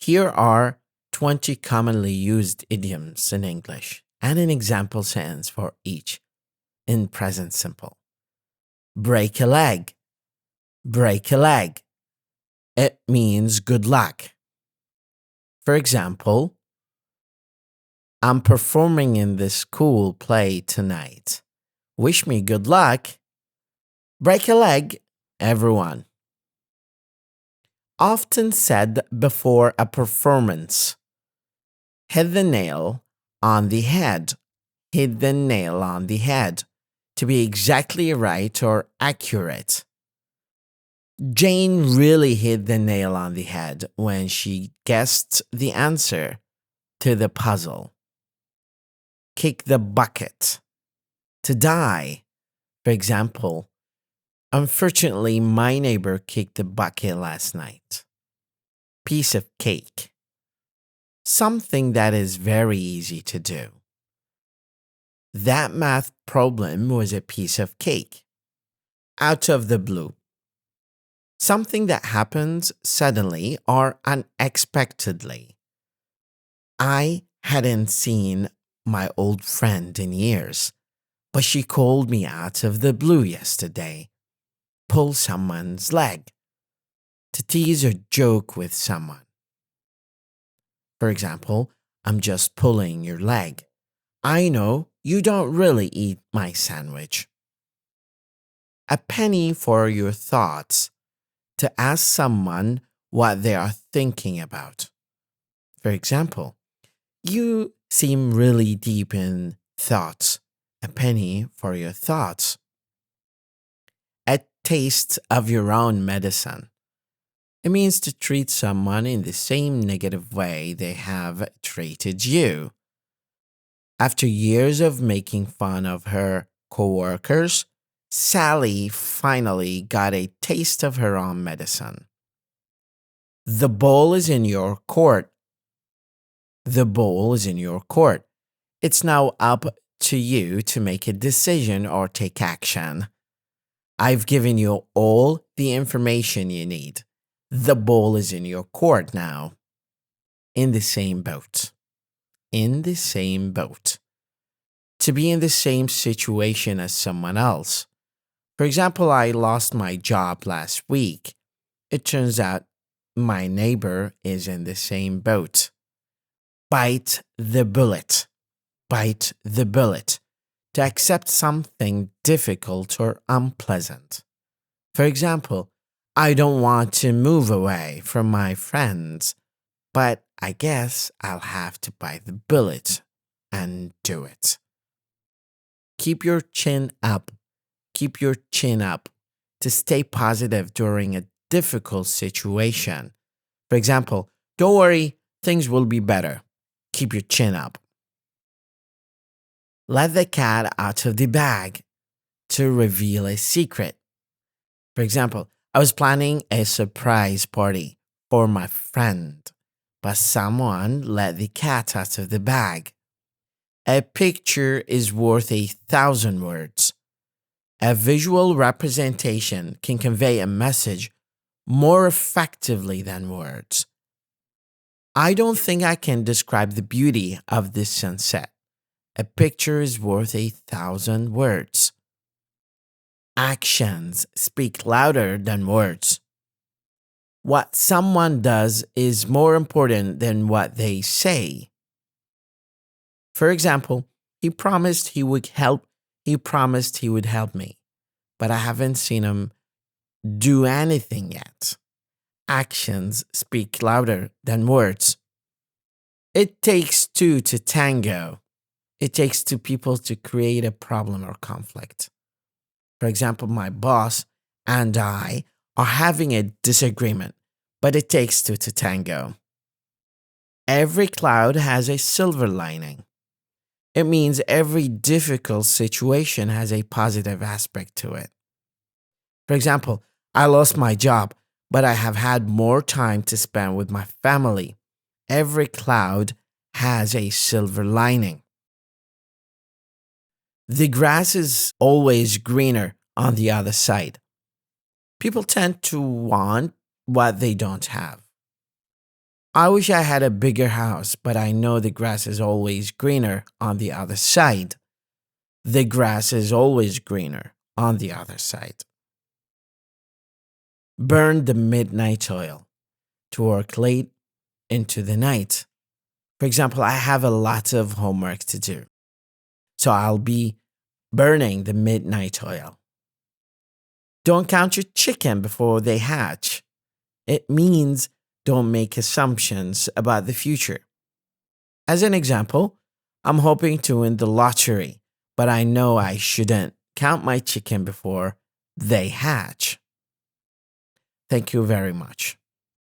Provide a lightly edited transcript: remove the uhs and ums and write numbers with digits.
Here are 20 commonly used idioms in English and an example sentence for each in present simple. Break a leg. Break a leg. It means good luck. For example, I'm performing in this school play tonight. Wish me good luck. Break a leg, everyone. Often said before a performance. Hit the nail on the head. Hit the nail on the head. To be exactly right or accurate. Jane really hit the nail on the head when she guessed the answer to the puzzle. Kick the bucket. To die. For example, unfortunately, my neighbor kicked the bucket last night. Piece of cake. Something that is very easy to do. That math problem was a piece of cake. Out of the blue. Something that happens suddenly or unexpectedly. I hadn't seen my old friend in years, but she called me out of the blue yesterday. Pull someone's leg. To tease or joke with someone. For example, I'm just pulling your leg. I know you don't really eat my sandwich. A penny for your thoughts. To ask someone what they are thinking about. For example, you seem really deep in thoughts. A penny for your thoughts. A taste of your own medicine. It means to treat someone in the same negative way they have treated you. After years of making fun of her coworkers, Sally finally got a taste of her own medicine. The ball is in your court. The ball is in your court. It's now up to you to make a decision or take action. I've given you all the information you need. The ball is in your court now. In the same boat. In the same boat. To be in the same situation as someone else. For example, I lost my job last week. It turns out my neighbor is in the same boat. Bite the bullet. Bite the bullet. To accept something difficult or unpleasant. For example, I don't want to move away from my friends, but I guess I'll have to bite the bullet and do it. Keep your chin up. Keep your chin up to stay positive during a difficult situation. For example, don't worry, things will be better. Keep your chin up. Let the cat out of the bag to reveal a secret. For example, I was planning a surprise party for my friend, but someone let the cat out of the bag. A picture is worth 1,000 words. A visual representation can convey a message more effectively than words. I don't think I can describe the beauty of this sunset. A picture is worth 1,000 words. Actions speak louder than words. What someone does is more important than what they say. For example, he promised he would help me, but I haven't seen him do anything yet. Actions speak louder than words. It takes two to tango. It takes two people to create a problem or conflict. For example, my boss and I are having a disagreement, but it takes two to tango. Every cloud has a silver lining. It means every difficult situation has a positive aspect to it. For example, I lost my job, but I have had more time to spend with my family. Every cloud has a silver lining. The grass is always greener on the other side. People tend to want what they don't have. I wish I had a bigger house, but I know the grass is always greener on the other side. The grass is always greener on the other side. Burn the midnight oil. To work late into the night. For example, I have a lot of homework to do. So I'll be burning the midnight oil. Don't count your chicken before they hatch. It means don't make assumptions about the future. As an example, I'm hoping to win the lottery, but I know I shouldn't count my chicken before they hatch. Thank you very much.